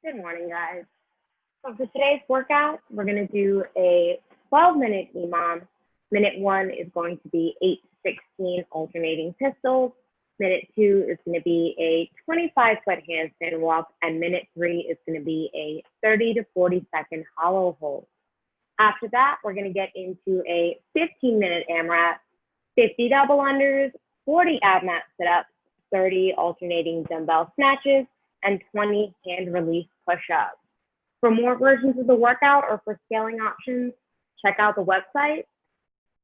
Good morning, guys. So for today's workout, we're going to do a 12-minute EMOM. Minute 1 is going to be 8 to 16 alternating pistols. Minute 2 is going to be a 25-foot handstand walk, and minute 3 is going to be a 30 to 40-second hollow hold. After that, we're going to get into a 15-minute AMRAP, 50 double unders, 40 Abmat Sit-Ups, 30 alternating dumbbell snatches, and 20 hand release push-ups. For more versions of the workout or for scaling options, check out the website.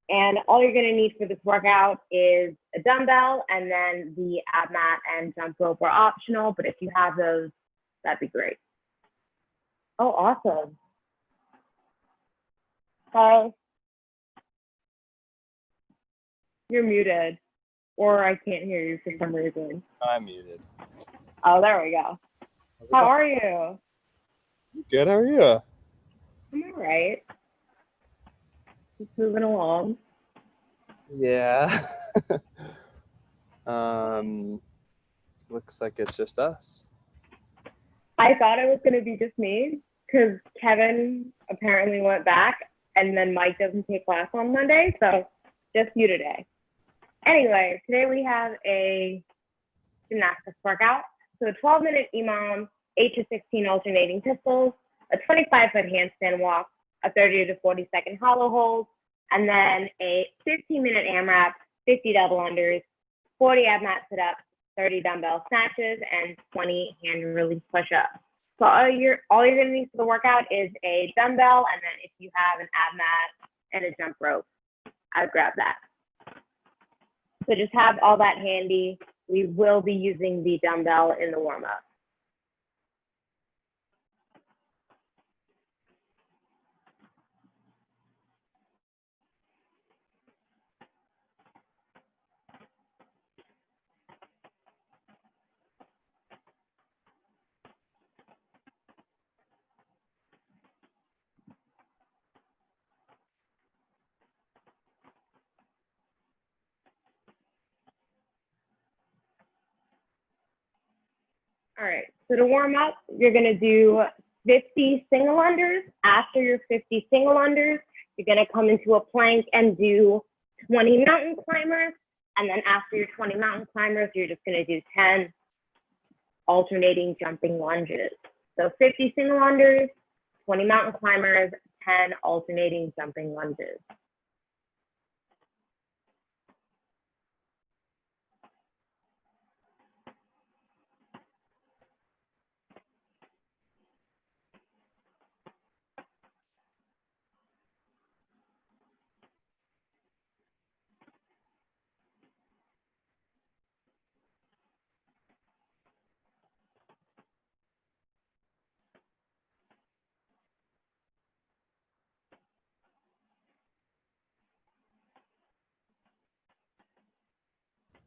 And all you're going to need for this workout is a dumbbell, and then the Abmat and jump rope are optional, but if you have those, that'd be great. Oh, awesome. Hi. You're muted, or I can't hear you for some reason. I'm muted. Oh, there we go. How are you? Good, how are you? I'm all right. Just moving along. Yeah. Looks like it's just us. I thought it was going to be just me because Kevin apparently went back, and then Mike doesn't take class on Monday, so just you today. Anyway, today we have a gymnastics workout. So a 12-minute EMOM, 8 to 16 alternating pistols, a 25-foot handstand walk, a 30 to 40-second hollow hold, and then a 15-minute AMRAP, 50 double unders, 40 Abmat Sit-Ups, 30 dumbbell snatches, and 20 hand release push-ups. So all you're going to need for the workout is a dumbbell, and then if you have an Abmat and a jump rope, I'd grab that. So just have all that handy. We will be using the dumbbell in the warm-up. All right, so to warm up, you're gonna do 50 single unders. After your 50 single unders, you're gonna come into a plank and do 20 mountain climbers. And then after your 20 mountain climbers, you're just gonna do 10 alternating jumping lunges. So 50 single unders, 20 mountain climbers, 10 alternating jumping lunges.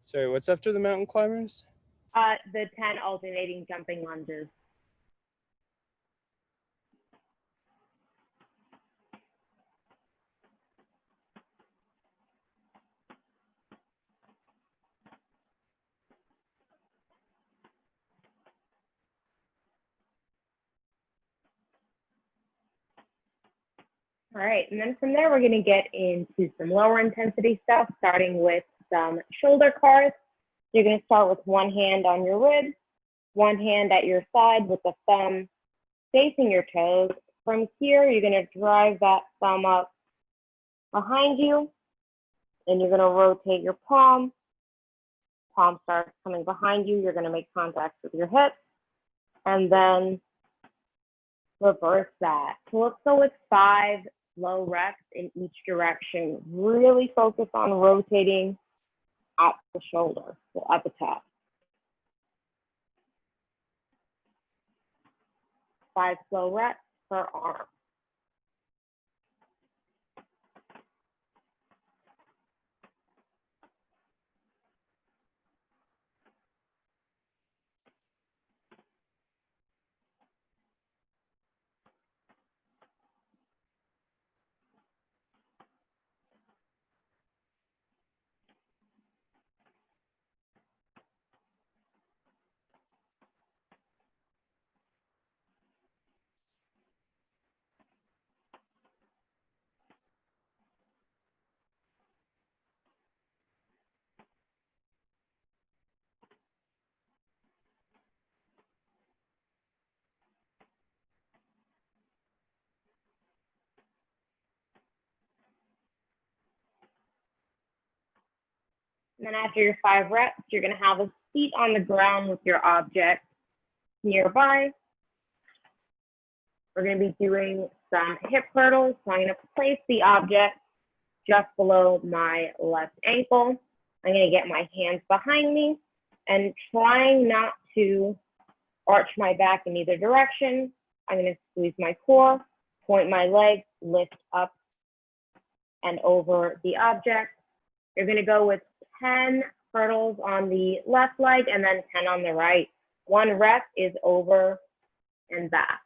Sorry, what's after the mountain climbers? The 10 alternating jumping lunges. All right, and then from there, we're gonna get into some lower intensity stuff, starting with some shoulder cars. You're gonna start with one hand on your rib, one hand at your side with the thumb facing your toes. From here, you're gonna drive that thumb up behind you, and you're gonna rotate your palm. Palm starts coming behind you. You're gonna make contact with your hip, and then reverse that. So let's go with 5 slow reps in each direction. Really focus on rotating at the shoulder, so at the top. 5 slow reps per arm. And then after your 5 reps, you're going to have a seat on the ground with your object nearby. We're going to be doing some hip hurdles. So I'm going to place the object just below my left ankle. I'm going to get my hands behind me and trying not to arch my back in either direction. I'm going to squeeze my core, point my legs, lift up and over the object. You're going to go with 10 hurdles on the left leg and then 10 on the right. 1 rep is over and back.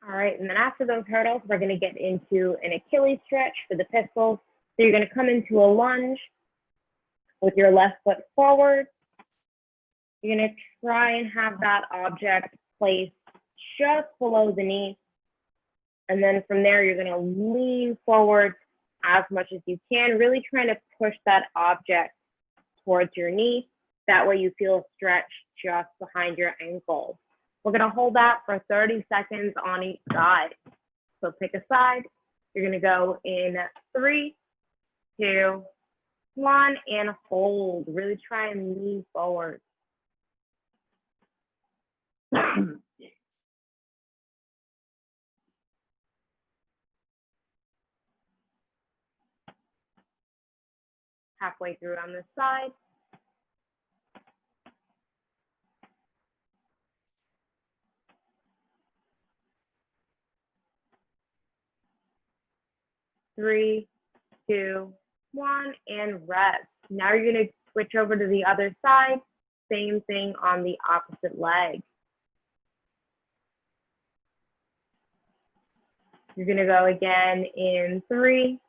All right, and then after those hurdles, we're going to get into an Achilles stretch for the pistols. So you're going to come into a lunge with your left foot forward. You're going to try and have that object placed just below the knee. And then from there, you're going to lean forward as much as you can, really trying to push that object towards your knee. That way you feel a stretch just behind your ankle. We're going to hold that for 30 seconds on each side. So pick a side. You're going to go in 3, 2, 1, and hold. Really try and lean forward. Halfway through on this side. Three, 2, 1, and rest. Now you're going to switch over to the other side. Same thing on the opposite leg. You're going to go again in 3,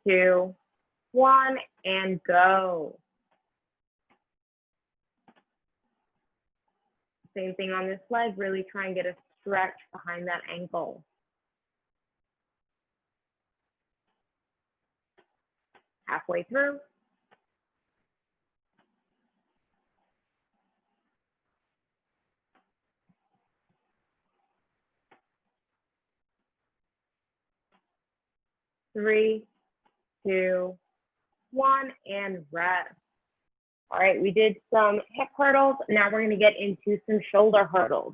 2, 1, and go. Same thing on this leg. Really try and get a stretch behind that ankle. Halfway through. Three, 2, 1, and rest. All right, we did some hip hurdles. Now we're going to get into some shoulder hurdles.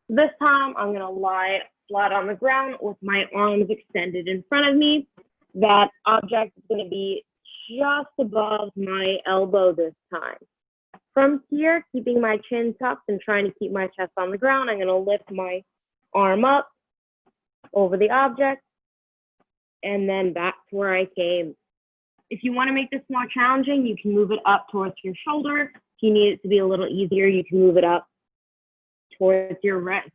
This time I'm going to lie flat on the ground with my arms extended in front of me. That object is going to be just above my elbow this time. From here, keeping my chin tucked and trying to keep my chest on the ground, I'm going to lift my arm up over the object and then back to where I came. If you want to make this more challenging, you can move it up towards your shoulder. If you need it to be a little easier, you can move it up towards your wrist.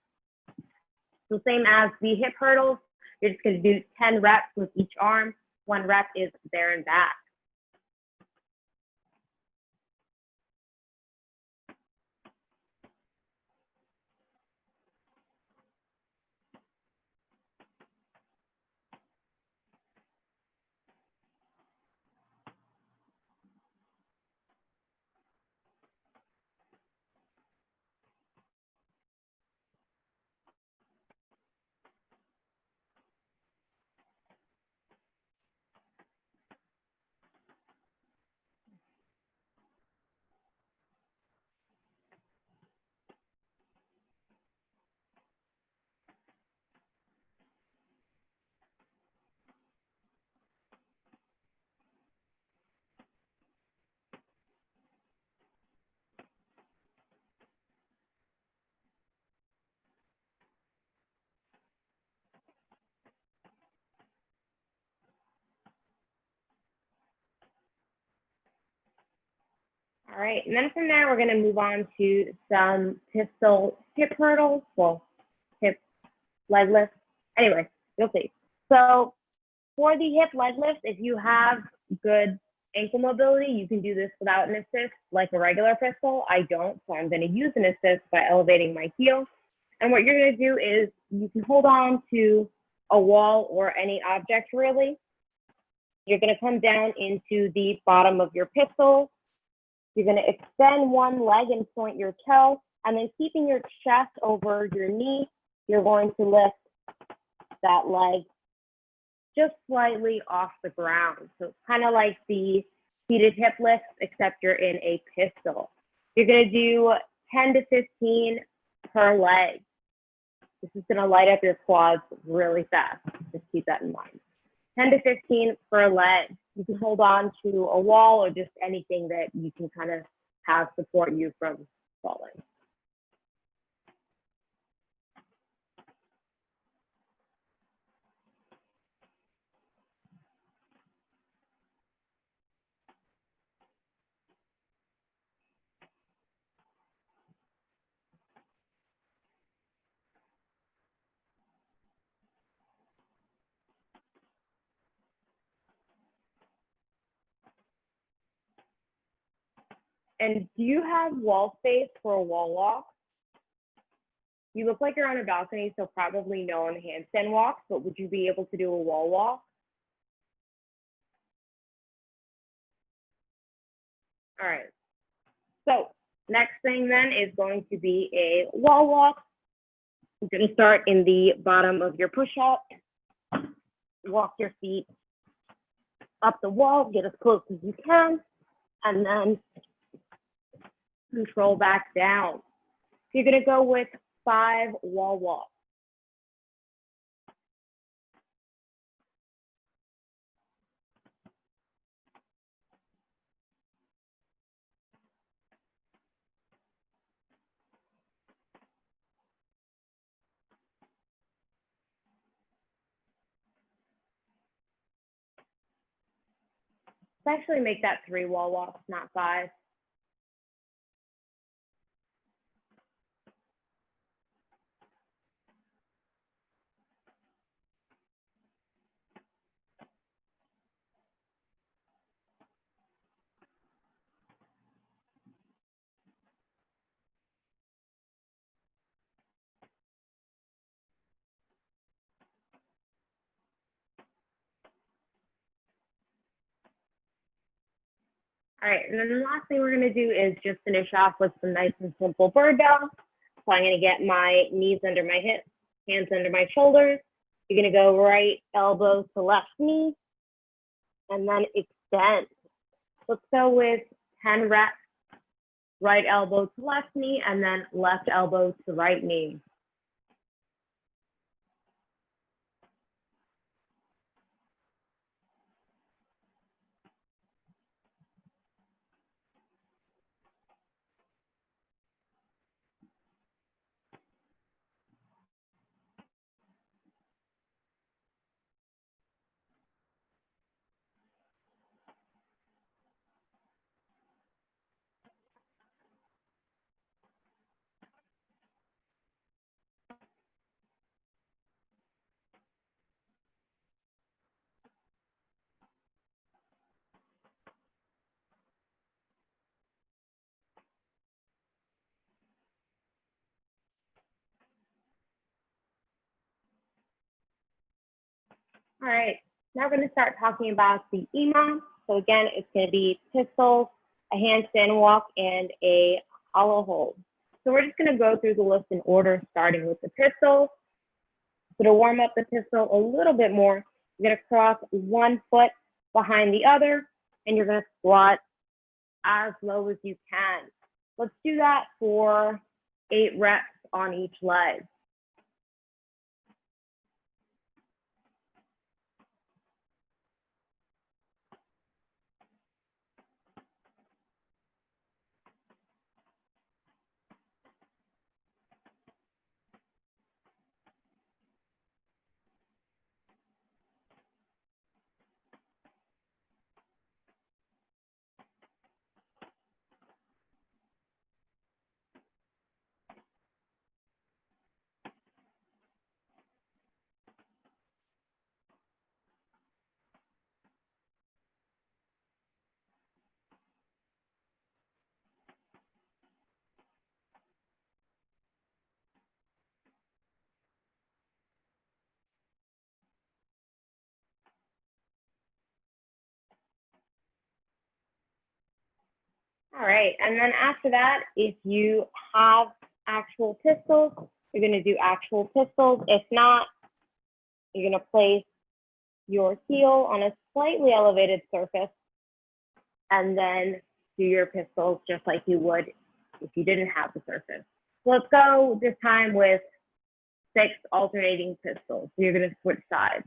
So same as the hip hurdles, you're just going to do 10 reps with each arm. 1 rep is there and back. All right, and then from there, we're gonna move on to some pistol hip hurdles, well, hip leg lifts. Anyway, you'll see. So for the hip leg lift, if you have good ankle mobility, you can do this without an assist like a regular pistol. I don't, so I'm gonna use an assist by elevating my heel. And what you're gonna do is you can hold on to a wall or any object really. You're gonna come down into the bottom of your pistol. You're gonna extend one leg and point your toe, and then keeping your chest over your knee, you're going to lift that leg just slightly off the ground. So it's kind of like the seated hip lift, except you're in a pistol. You're gonna do 10 to 15 per leg. This is gonna light up your quads really fast. Just keep that in mind. 10 to 15 per leg. You can hold on to a wall or just anything that you can kind of have support you from falling. And do you have wall space for a wall walk? You look like you're on a balcony, so probably no on handstand walks, but would you be able to do a wall walk? All right. So next thing then is going to be a wall walk. You're going to start in the bottom of your push-up. Walk your feet up the wall, get as close as you can, and then control back down. You're going to go with 5 wall walks. Let's actually make that 3 wall walks, not 5. All right, and then the last thing we're gonna do is just finish off with some nice and simple bird dog. So I'm gonna get my knees under my hips, hands under my shoulders. You're gonna go right elbow to left knee, and then extend. Let's go with 10 reps, right elbow to left knee, and then left elbow to right knee. All right, now we're gonna start talking about the EMOM. So again, it's gonna be pistols, a handstand walk, and a hollow hold. So we're just gonna go through the list in order, starting with the pistols. So to warm up the pistol a little bit more, you're gonna cross one foot behind the other, and you're gonna squat as low as you can. Let's do that for 8 reps on each leg. All right, and then after that, if you have actual pistols, you're gonna do actual pistols. If not, you're gonna place your heel on a slightly elevated surface and then do your pistols just like you would if you didn't have the surface. So let's go this time with 6 alternating pistols. So you're gonna switch sides.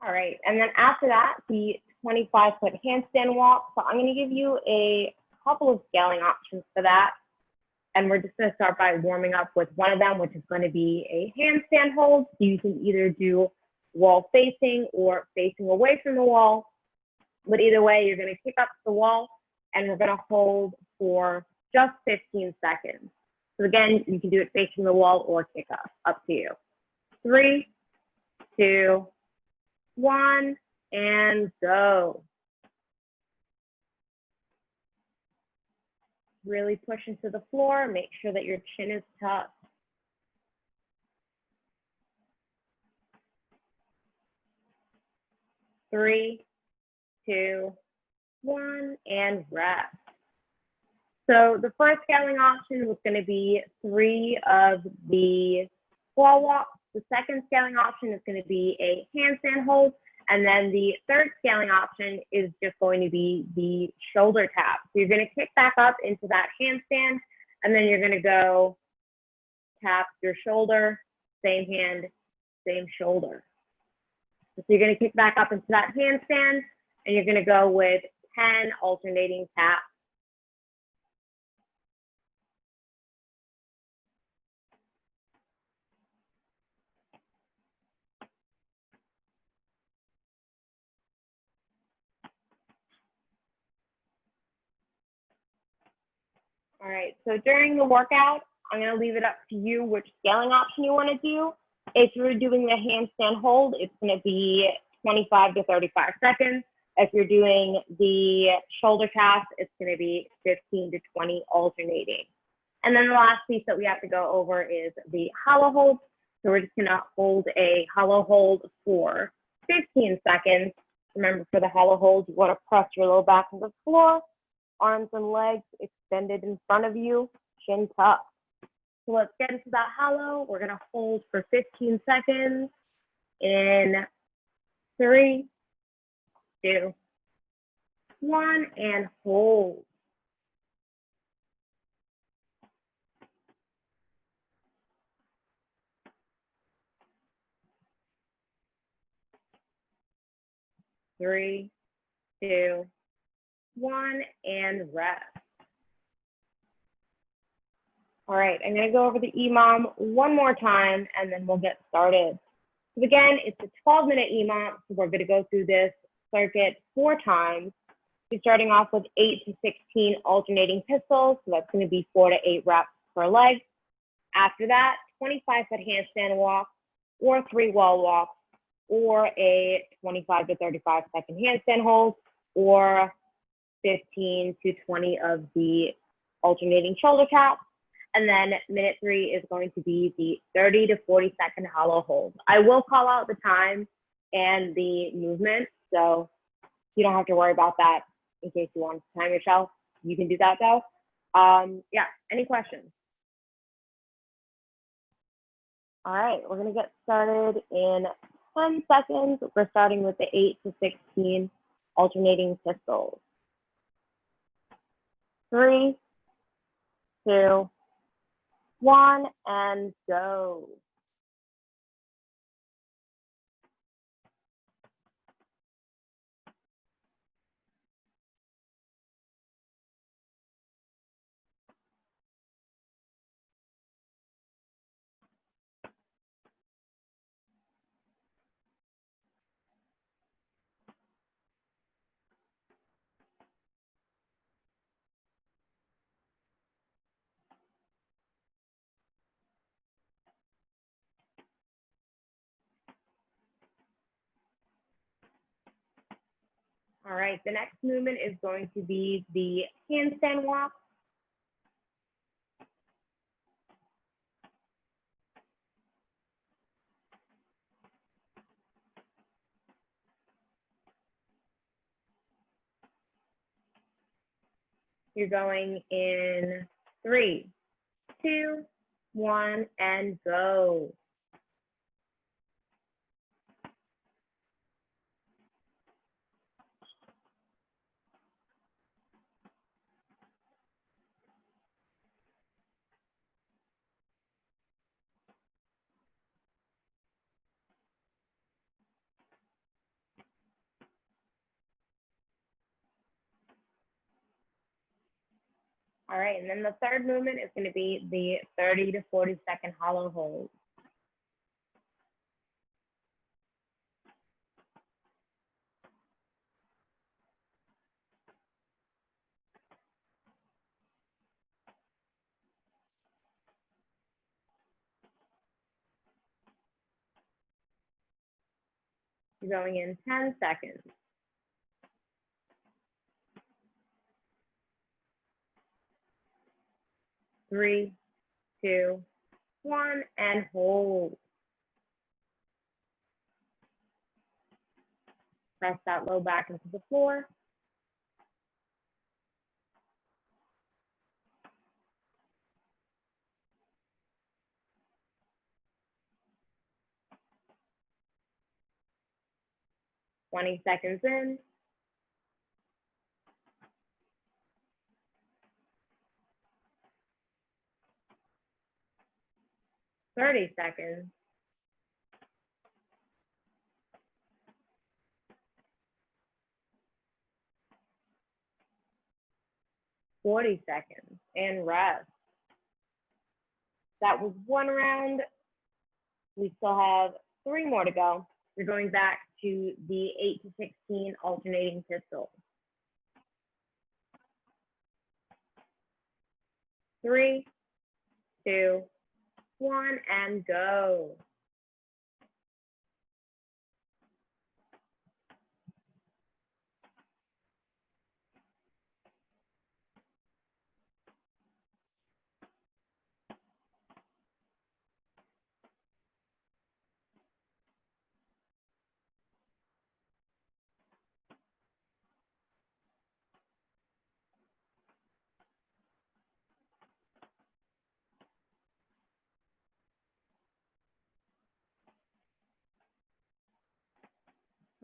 All right, and then after that, the 25-foot handstand walk. So I'm gonna give you a couple of scaling options for that. And we're just gonna start by warming up with one of them, which is gonna be a handstand hold. So you can either do wall facing or facing away from the wall. But either way, you're gonna kick up to the wall and we're gonna hold for just 15 seconds. So again, you can do it facing the wall or kick up to you. 3, 2, 1, and go. Really push into the floor. Make sure that your chin is tucked. 3, 2, 1, and rest. So the first scaling option was going to be 3 of the wall walks. The second scaling option is going to be a handstand hold. And then the third scaling option is just going to be the shoulder tap. So you're going to kick back up into that handstand, and then you're going to go tap your shoulder, same hand, same shoulder. So you're going to kick back up into that handstand, and you're going to go with 10 alternating taps. All right, so during the workout, I'm going to leave it up to you which scaling option you want to do. If you're doing the handstand hold, it's going to be 25 to 35 seconds. If you're doing the shoulder tap, it's going to be 15 to 20 alternating. And then the last piece that we have to go over is the hollow hold. So we're just going to hold a hollow hold for 15 seconds. Remember, for the hollow hold, you want to press your low back to the floor, arms and legs extended in front of you, chin tucked. So let's get into that hollow. We're gonna hold for 15 seconds in 3, 2, 1, and hold. Three, 2, 1, and rest. All right, I'm gonna go over the EMOM one more time and then we'll get started. So again, it's a 12-minute EMOM, so we're gonna go through this circuit 4 times. You're starting off with 8 to 16 alternating pistols, so that's gonna be 4 to 8 reps per leg. After that, 25-foot handstand walk or 3 wall walks or a 25 to 35 second handstand hold or 15 to 20 of the alternating shoulder taps. And then minute 3 is going to be the 30 to 40 second hollow hold. I will call out the time and the movement, so you don't have to worry about that in case you want to time yourself. You can do that though. Yeah, any questions? All right, we're gonna get started in 10 seconds. We're starting with the 8 to 16 alternating pistols. 3, 2, 1, and go. All right, the next movement is going to be the handstand walk. You're going in 3, 2, 1, and go. All right, and then the third movement is going to be the 30 to 40-second hollow hold. You're going in 10 seconds. 3, 2, 1, and hold. Press that low back into the floor. Twenty seconds in. 30 seconds. 40 seconds, and rest. That was one round. We still have 3 more to go. We're going back to the 8 to 16 alternating pistol. 3, 2, 1, and go.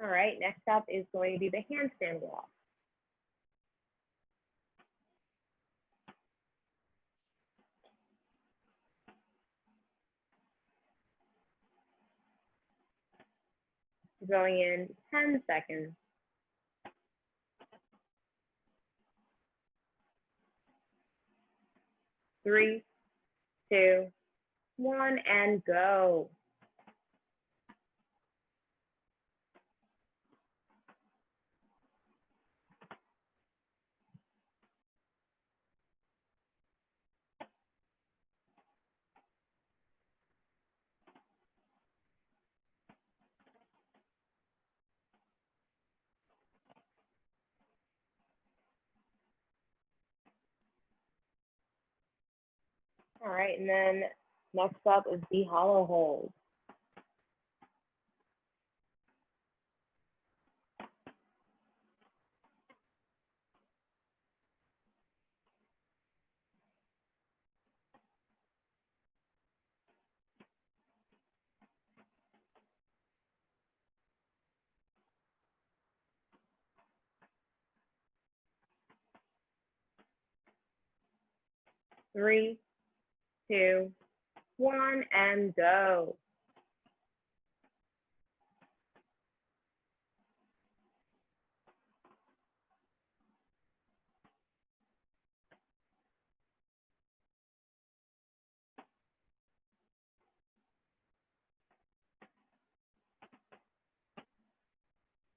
All right, next up is going to be the handstand walk. We're going in 10 seconds. 3, 2, 1, and go. All right, and then next up is the hollow hold. Three, 2, 1, and go.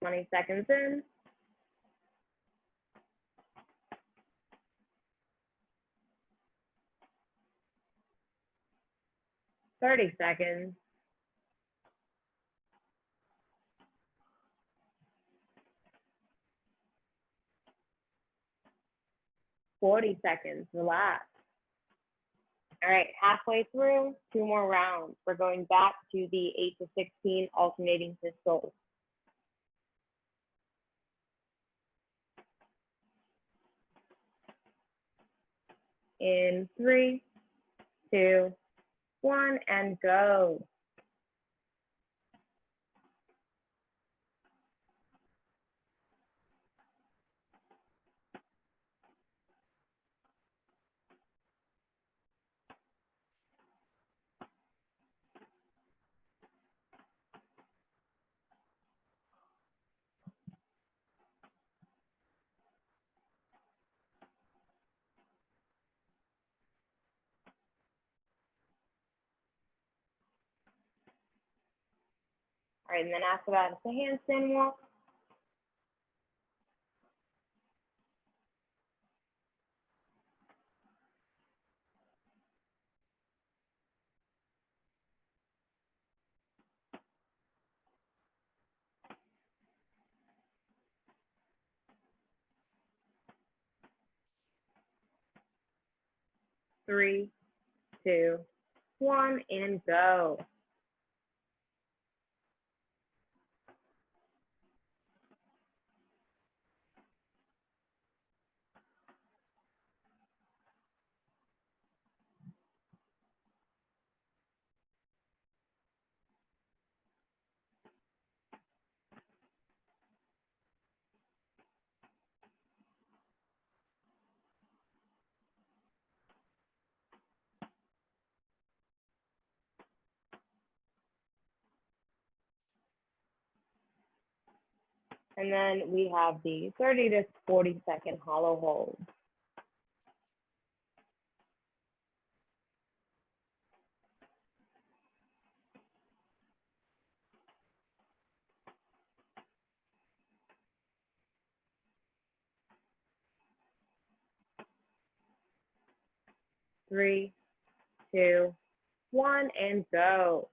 Twenty seconds in. 30 seconds. 40 seconds, relax. All right, halfway through, 2 more rounds. We're going back to the 8 to 16 alternating pistols. In 3, 2, 1, and go. All right, and then after that, it's a handstand walk. Three, 2, 1, and go. And then we have the 30 to 40 second hollow hold. Three, 2, 1, and go.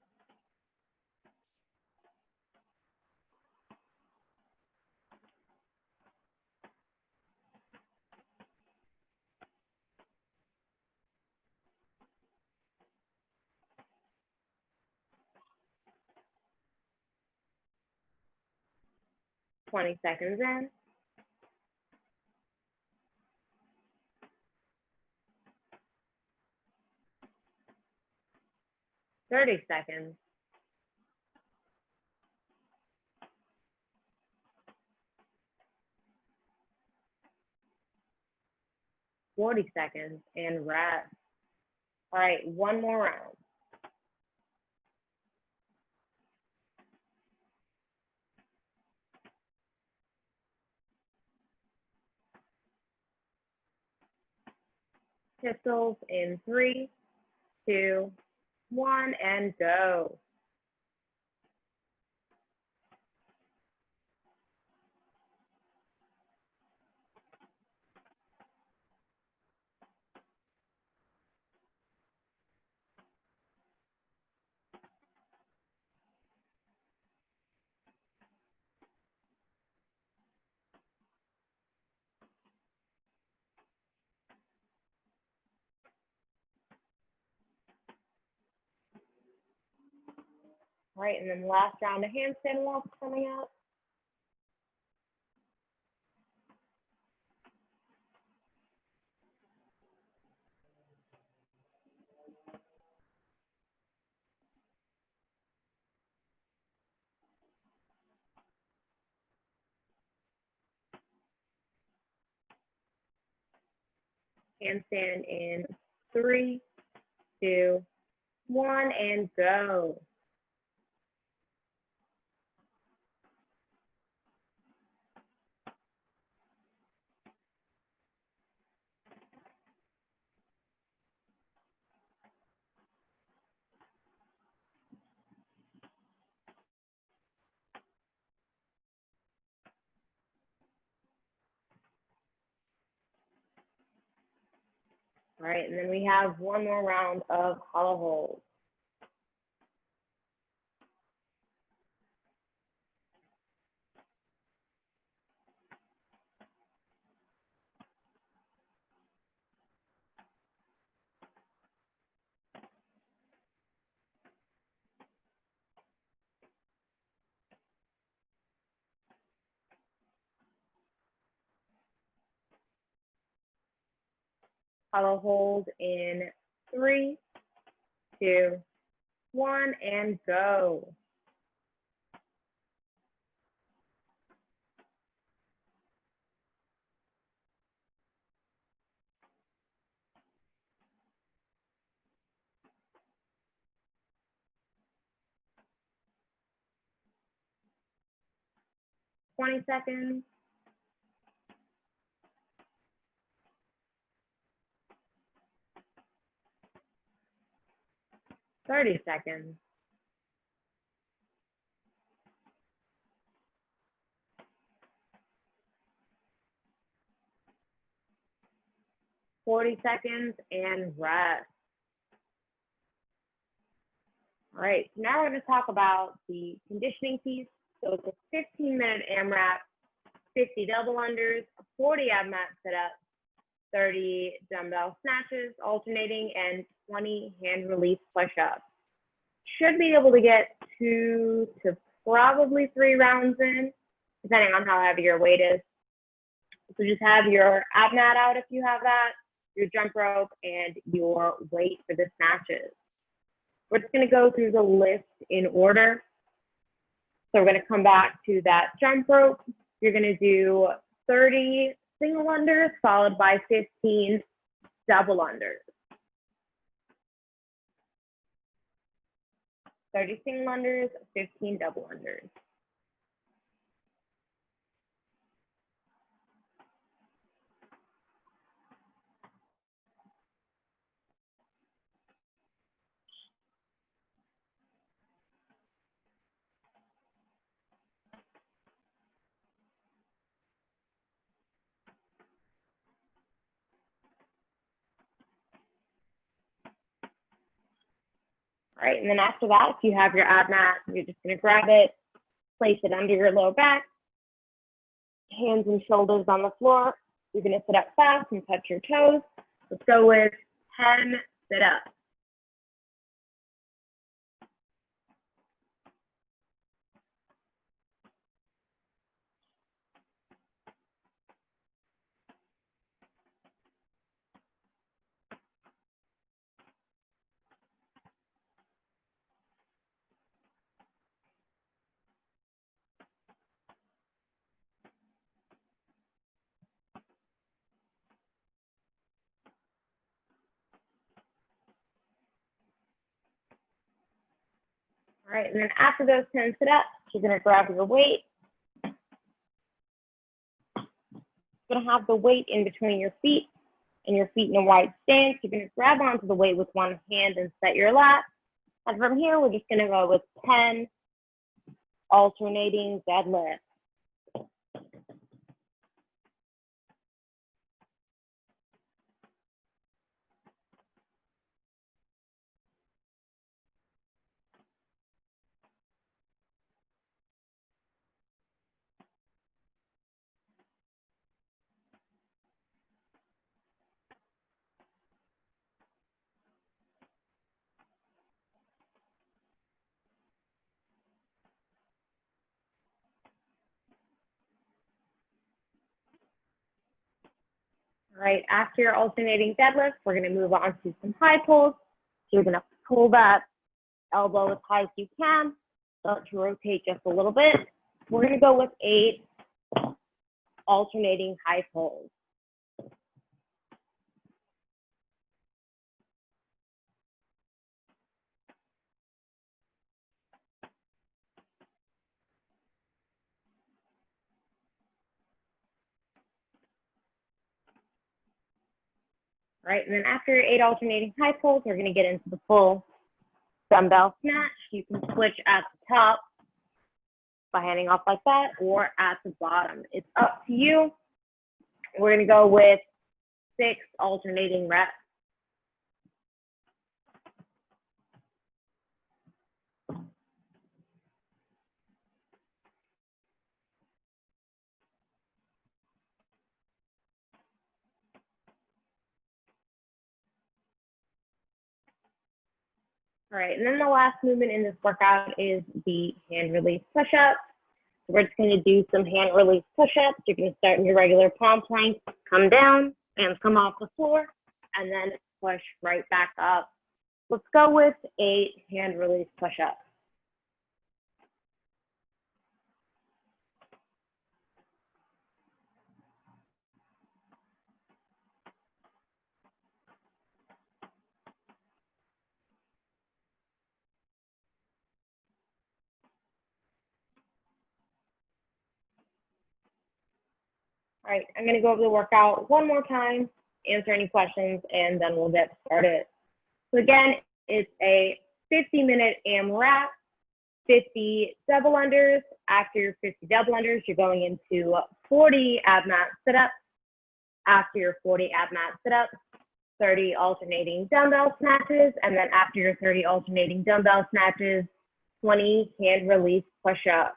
Twenty seconds in. 30 seconds. 40 seconds, and rest. All right, one more round. Pistols in 3, 2, 1, and go. All right, and then last round of handstand walks coming up. Handstand in 3, 2, 1, and go. All right, and then we have one more round of hollow hold. Hollow hold in 3, 2, 1, and go. Twenty seconds. 30 seconds. 40 seconds, and rest. All right, so now we're going to talk about the conditioning piece. So it's a 15-minute AMRAP, 50 double unders, 40 Abmat Sit-Ups, 30 dumbbell snatches alternating, and 20 hand release push-ups. Should be able to get 2 to probably 3 rounds in, depending on how heavy your weight is. So just have your Abmat out if you have that, your jump rope, and your weight for the snatches. We're just going to go through the list in order. So we're going to come back to that jump rope. You're going to do 30 single unders followed by 15 double unders. 30 single unders, 15 double unders. All right, and then after that, if you have your ab mat, you're just going to grab it, place it under your low back, hands and shoulders on the floor. You're going to sit up fast and touch your toes. Let's go with 10 sit-ups. All right, and then after those 10 sit-ups, you're going to grab your weight. You're going to have the weight in between your feet and your feet in a wide stance. You're going to grab onto the weight with one hand and set your lat. And from here, we're just going to go with 10 alternating deadlifts. All right, after your alternating deadlifts, we're going to move on to some high pulls. So you're going to pull that elbow as high as you can. Start to rotate just a little bit. We're going to go with 8 alternating high pulls. All right, and then after your 8 alternating high pulls, we're going to get into the full dumbbell snatch. You can switch at the top by handing off like that, or at the bottom. It's up to you. We're going to go with 6 alternating reps. All right, and then the last movement in this workout is the hand release push-up. So we're just going to do some hand release push-ups. You're going to start in your regular palm plank, come down, and come off the floor. and then push right back up. Let's go with a hand release push-up. All right, I'm going to go over the workout one more time, answer any questions, and then we'll get started. So again, it's a 50-minute AMRAP, 50 double unders. After your 50 double unders, you're going into 40 Abmat Sit-Ups. After your 40 Abmat Sit-Ups, 30 alternating dumbbell snatches, and then after your 30 alternating dumbbell snatches, 20 hand release push-ups.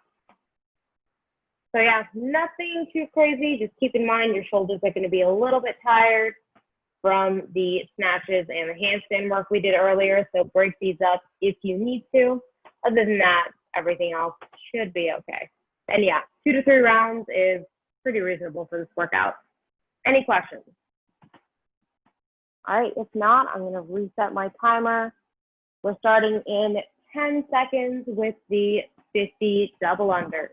So yeah, nothing too crazy. Just keep in mind your shoulders are going to be a little bit tired from the snatches and the handstand work we did earlier. So break these up if you need to. Other than that, everything else should be okay. And yeah, 2 to 3 rounds is pretty reasonable for this workout. Any questions? All right, if not, I'm going to reset my timer. We're starting in 10 seconds with the 50 double unders.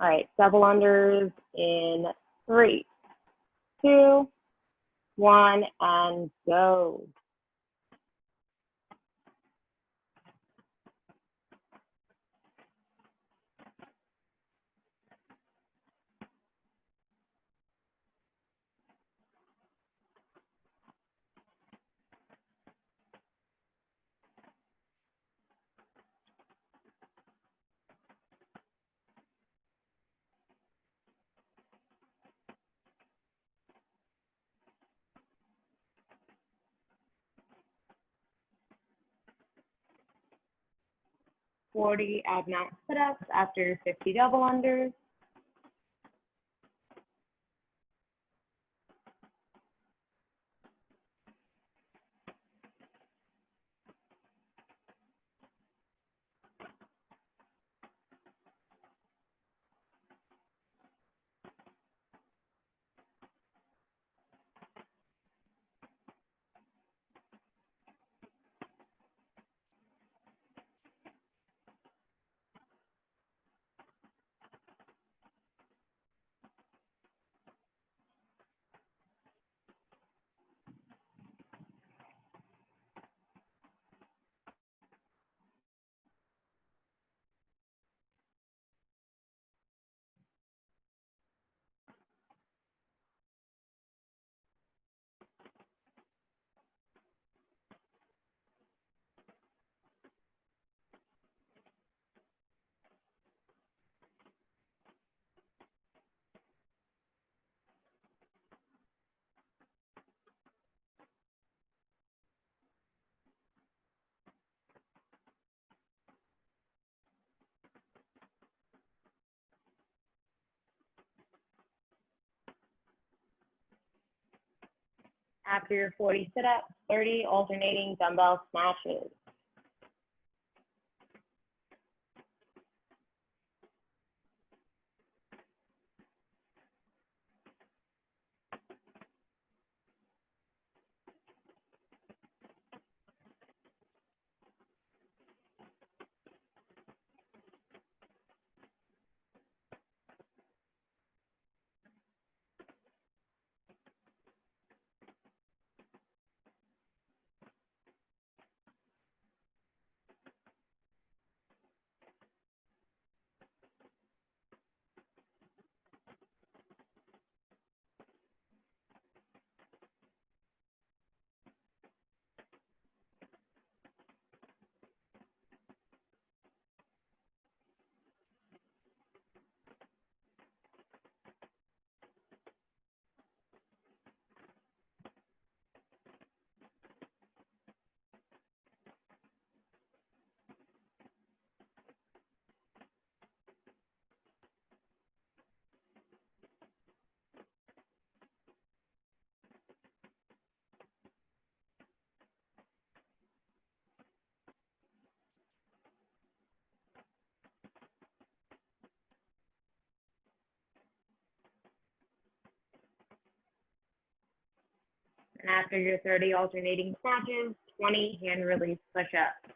All right, double unders in 3, 2, 1, and go. Forty Abmat Sit-Ups after 50 double unders. After your 40 sit-ups, 30 alternating dumbbell snatches. after your 30 alternating snatches, 20 hand release push-ups.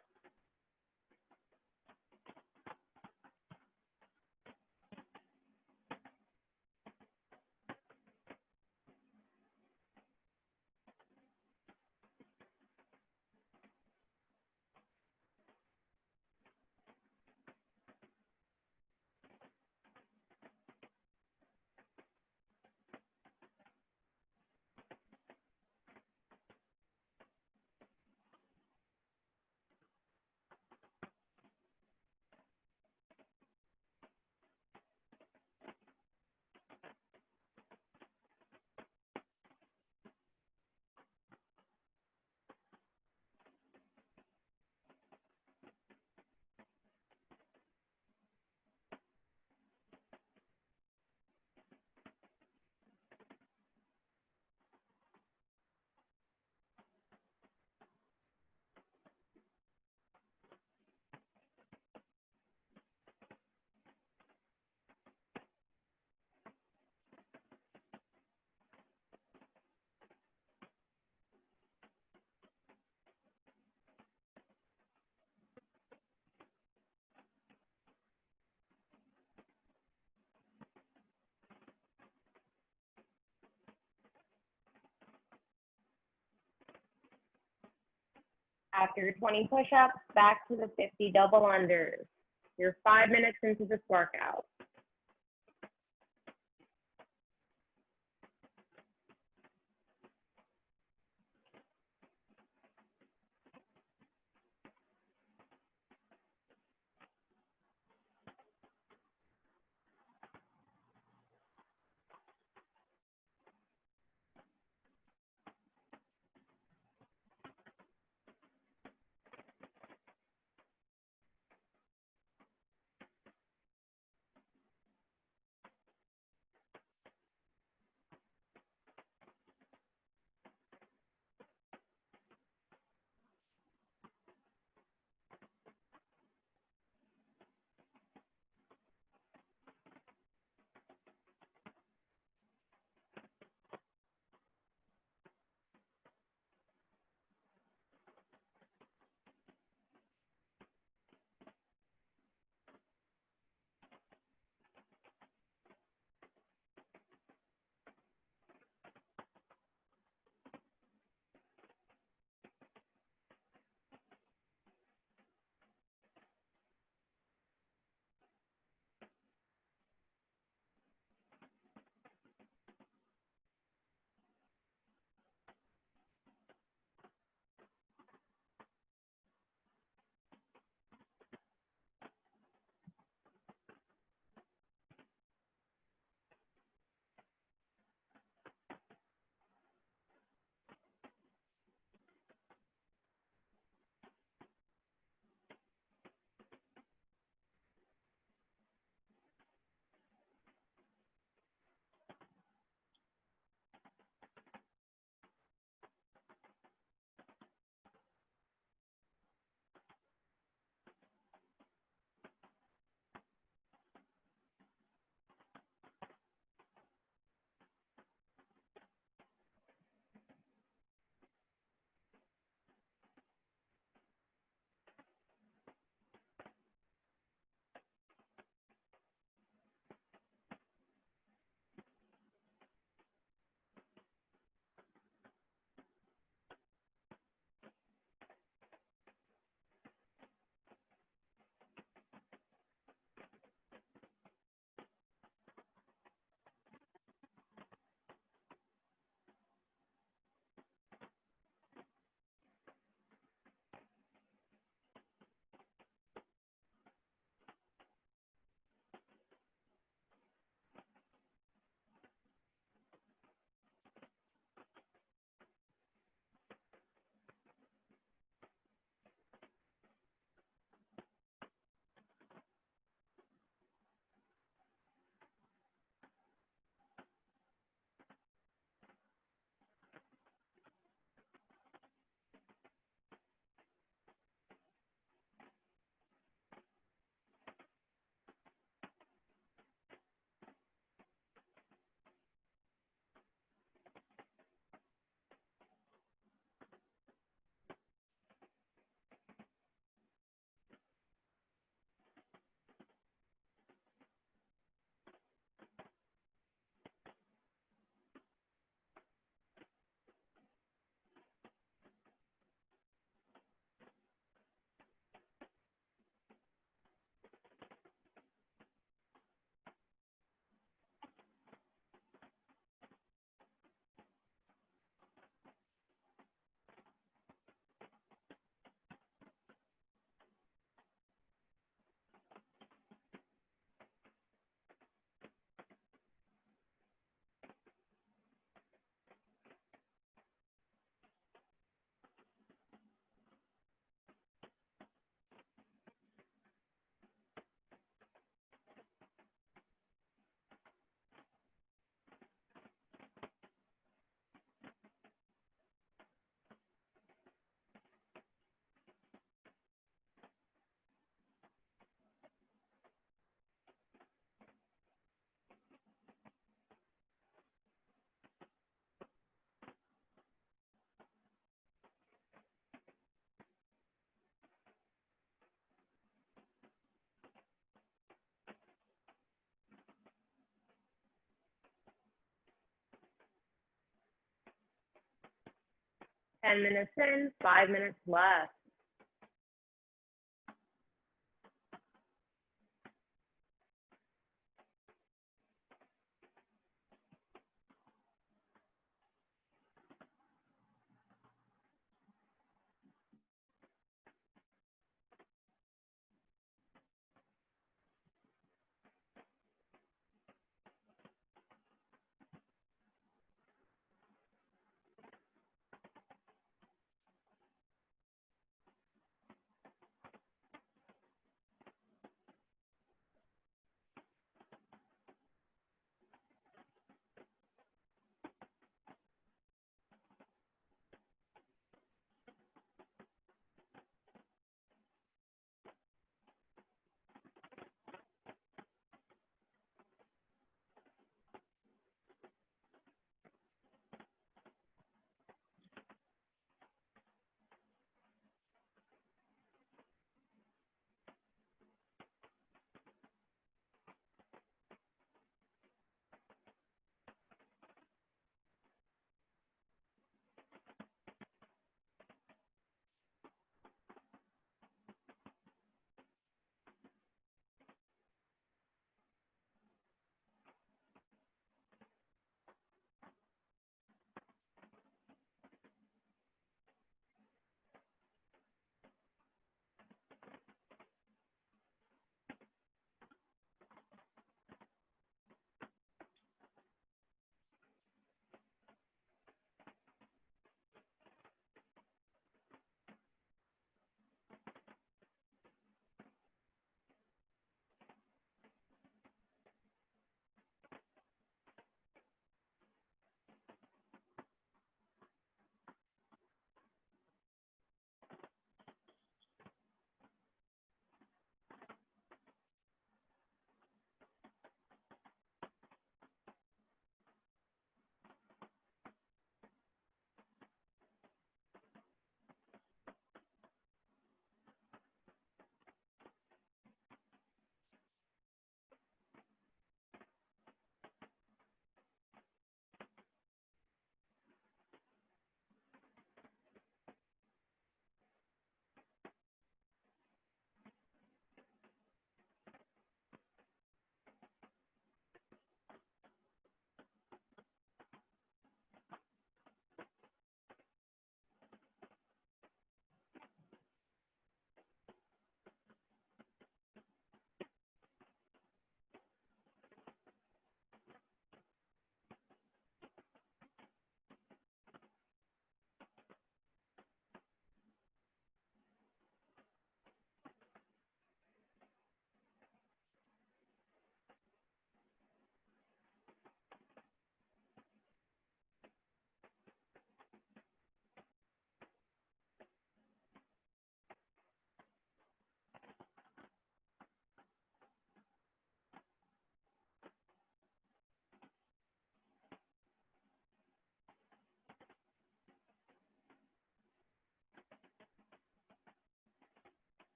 After your 20 push-ups, back to the 50 double unders. You're 5 minutes into this workout. 10 minutes in, 5 minutes left.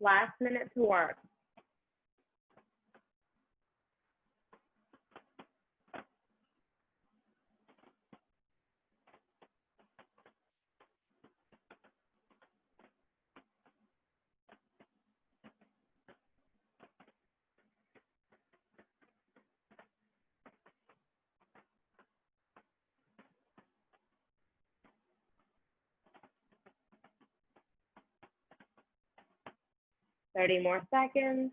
Last minute to work. Thirty more seconds.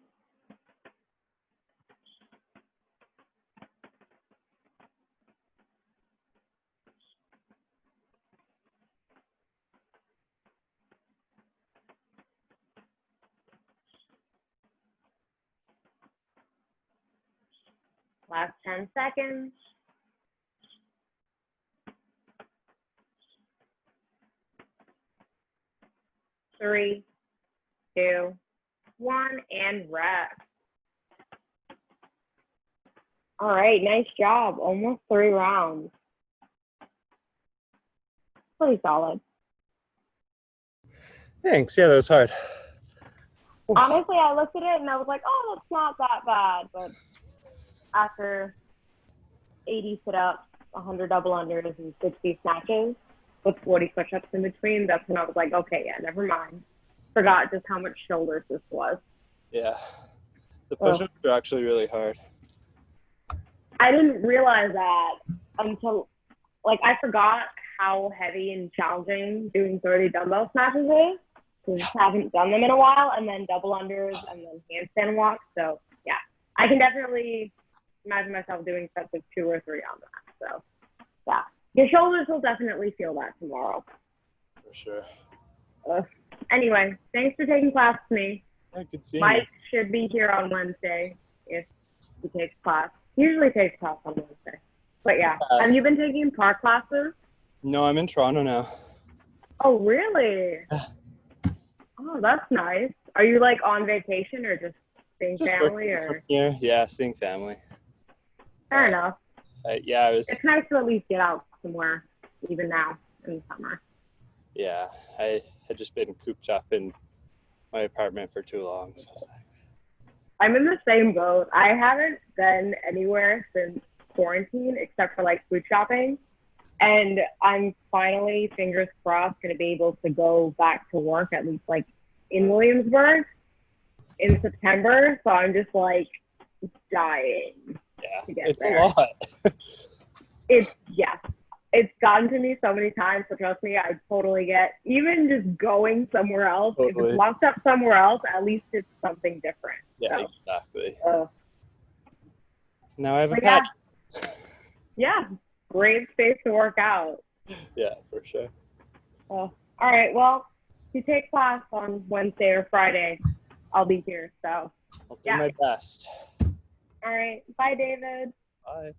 Last 10 seconds. 3, 2, one and rest. All right, nice job. Almost 3 rounds. Pretty solid. Thanks. Yeah, that was hard. Honestly, I looked at it and I was like, oh, that's not that bad. But after 80 sit-ups, 100 double unders, and 60 snatches with 40 push-ups in between, that's when I was like, okay, yeah, never mind. Forgot just how much shoulders this was. Yeah. The push-ups are actually really hard. I didn't realize that until, like, I forgot how heavy and challenging doing 30 dumbbell snatches is. I just haven't done them in a while, and then double unders and then handstand walks. So, yeah, I can definitely imagine myself doing sets of 2 or 3 on that. So, yeah, your shoulders will definitely feel that tomorrow. For sure. Anyway, thanks for taking class with me. Yeah, good seeing Mike should be here on Wednesday if he takes class. He usually takes class on Wednesday. But, yeah, have you been taking park classes? No, I'm in Toronto now. Oh, really? Oh, that's nice. Are you like on vacation or just seeing family or? Here. Yeah, seeing family. Fair enough. Yeah, It's nice to at least get out somewhere, even now in the summer. Yeah, I had just been cooped up in my apartment for too long. So. I'm in the same boat. I haven't been anywhere since quarantine except for like food shopping. And I'm finally, fingers crossed, going to be able to go back to work at least like in Williamsburg in September. So I'm just like dying to get there. It's a lot. It's gotten to me so many times. So trust me, I totally get even just going somewhere else. Totally. If it's locked up somewhere else, at least it's something different. Yeah, so, exactly. Now I have a yeah. pet. Yeah. Great space to work out. Yeah, for sure. All right. Well, if you take class on Wednesday or Friday, I'll be here. So I'll do my best. All right. Bye, David. Bye.